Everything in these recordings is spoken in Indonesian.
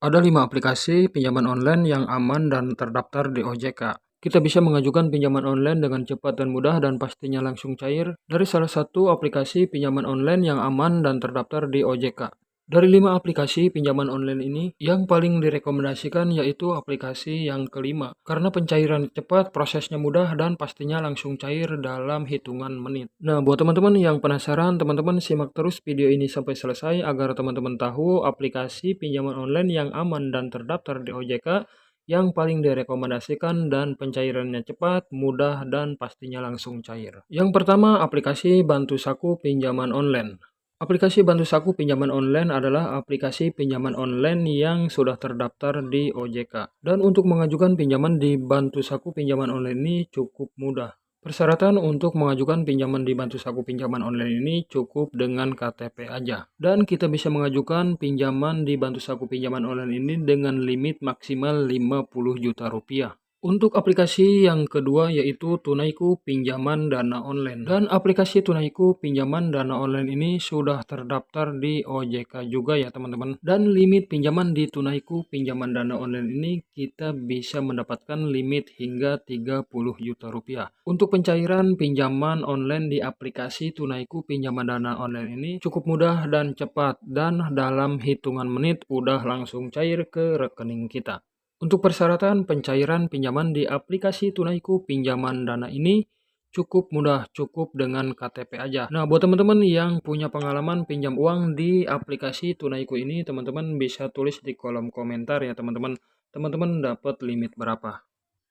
Ada 5 aplikasi pinjaman online yang aman dan terdaftar di OJK. Kita bisa mengajukan pinjaman online dengan cepat dan mudah dan pastinya langsung cair dari salah satu aplikasi pinjaman online yang aman dan terdaftar di OJK. Dari 5 aplikasi pinjaman online ini, yang paling direkomendasikan yaitu aplikasi yang kelima. Karena pencairan cepat, prosesnya mudah, dan pastinya langsung cair dalam hitungan menit. Nah, buat teman-teman yang penasaran, teman-teman simak terus video ini sampai selesai agar teman-teman tahu aplikasi pinjaman online yang aman dan terdaftar di OJK yang paling direkomendasikan dan pencairannya cepat, mudah, dan pastinya langsung cair. Yang pertama, aplikasi Bantu Saku Pinjaman Online. Aplikasi Bantu Saku Pinjaman Online adalah aplikasi pinjaman online yang sudah terdaftar di OJK. Dan untuk mengajukan pinjaman di Bantu Saku Pinjaman Online ini cukup mudah. Persyaratan untuk mengajukan pinjaman di Bantu Saku Pinjaman Online ini cukup dengan KTP aja. Dan kita bisa mengajukan pinjaman di Bantu Saku Pinjaman Online ini dengan limit maksimal 50 juta rupiah. Untuk aplikasi yang kedua yaitu Tunaiku Pinjaman Dana Online. Dan aplikasi Tunaiku Pinjaman Dana Online ini sudah terdaftar di OJK juga ya teman-teman. Dan limit pinjaman di Tunaiku Pinjaman Dana Online ini kita bisa mendapatkan limit hingga 30 juta rupiah. Untuk pencairan pinjaman online di aplikasi Tunaiku Pinjaman Dana Online ini cukup mudah dan cepat. Dan dalam hitungan menit udah langsung cair ke rekening kita. Untuk persyaratan pencairan pinjaman di aplikasi Tunaiku Pinjaman Dana ini cukup mudah, cukup dengan KTP aja. Nah, buat teman-teman yang punya pengalaman pinjam uang di aplikasi Tunaiku ini, teman-teman bisa tulis di kolom komentar ya teman-teman. Teman-teman dapat limit berapa.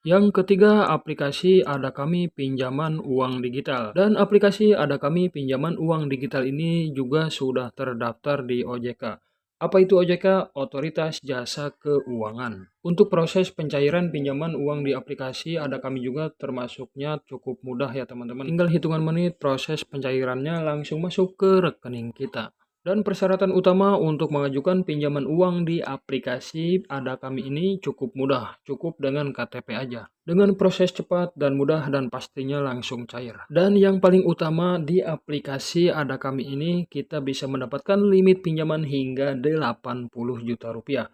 Yang ketiga, aplikasi Ada Kami Pinjaman Uang Digital. Dan aplikasi Ada Kami Pinjaman Uang Digital ini juga sudah terdaftar di OJK. Apa itu OJK? Otoritas Jasa Keuangan. Untuk proses pencairan pinjaman uang di aplikasi Ada Kami juga termasuknya cukup mudah ya teman-teman. Tinggal hitungan menit proses pencairannya langsung masuk ke rekening kita. Dan persyaratan utama untuk mengajukan pinjaman uang di aplikasi Ada Kami ini cukup mudah, cukup dengan KTP aja. Dengan proses cepat dan mudah dan pastinya langsung cair. Dan yang paling utama di aplikasi Ada Kami ini kita bisa mendapatkan limit pinjaman hingga 80 juta rupiah.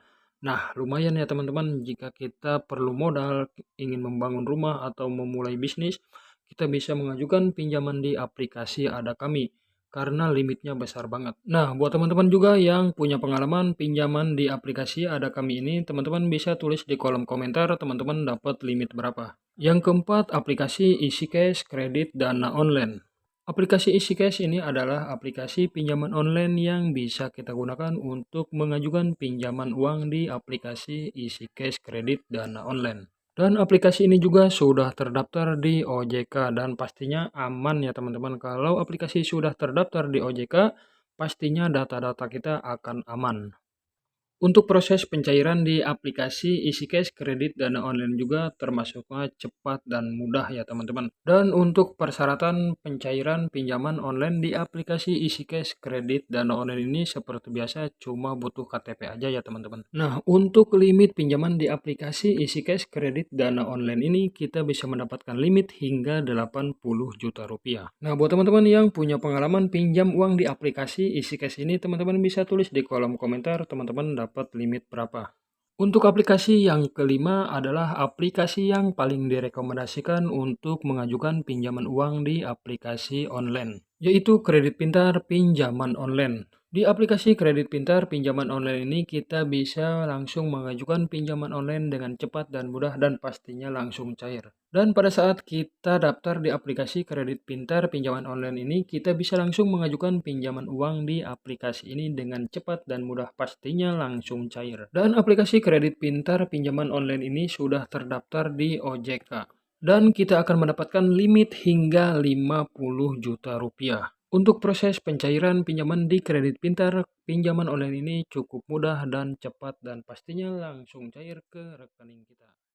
Nah, lumayan ya teman-teman jika kita perlu modal, ingin membangun rumah atau memulai bisnis, kita bisa mengajukan pinjaman di aplikasi Ada Kami. Karena limitnya besar banget. Nah, buat teman-teman juga yang punya pengalaman pinjaman di aplikasi Ada Kami ini, teman-teman bisa tulis di kolom komentar teman-teman dapat limit berapa. Yang keempat, aplikasi EasyCash Kredit Dana Online. Aplikasi EasyCash ini adalah aplikasi pinjaman online yang bisa kita gunakan untuk mengajukan pinjaman uang di aplikasi EasyCash Kredit Dana Online. Dan aplikasi ini juga sudah terdaftar di OJK dan pastinya aman ya teman-teman. Kalau aplikasi sudah terdaftar di OJK, pastinya data-data kita akan aman. Untuk proses pencairan di aplikasi EasyCash Kredit Dana Online juga termasuknya cepat dan mudah ya teman-teman. Dan untuk persyaratan pencairan pinjaman online di aplikasi EasyCash Kredit Dana Online ini seperti biasa cuma butuh KTP aja ya teman-teman. Nah, untuk limit pinjaman di aplikasi EasyCash Kredit Dana Online ini kita bisa mendapatkan limit hingga 80 juta rupiah. Nah, buat teman-teman yang punya pengalaman pinjam uang di aplikasi EasyCash ini, teman-teman bisa tulis di kolom komentar teman-teman dapat limit berapa. Untuk aplikasi yang kelima adalah aplikasi yang paling direkomendasikan untuk mengajukan pinjaman uang di aplikasi online, yaitu Kredit Pintar Pinjaman Online. Di aplikasi Kredit Pintar Pinjaman Online ini kita bisa langsung mengajukan pinjaman online dengan cepat dan mudah dan pastinya langsung cair. Dan pada saat kita daftar di aplikasi Kredit Pintar Pinjaman Online ini, kita bisa langsung mengajukan pinjaman uang di aplikasi ini dengan cepat dan mudah pastinya langsung cair. Dan aplikasi Kredit Pintar Pinjaman Online ini sudah terdaftar di OJK. Dan kita akan mendapatkan limit hingga 50 juta rupiah. Untuk proses pencairan pinjaman di Kredit Pintar Pinjaman Online ini cukup mudah dan cepat dan pastinya langsung cair ke rekening kita.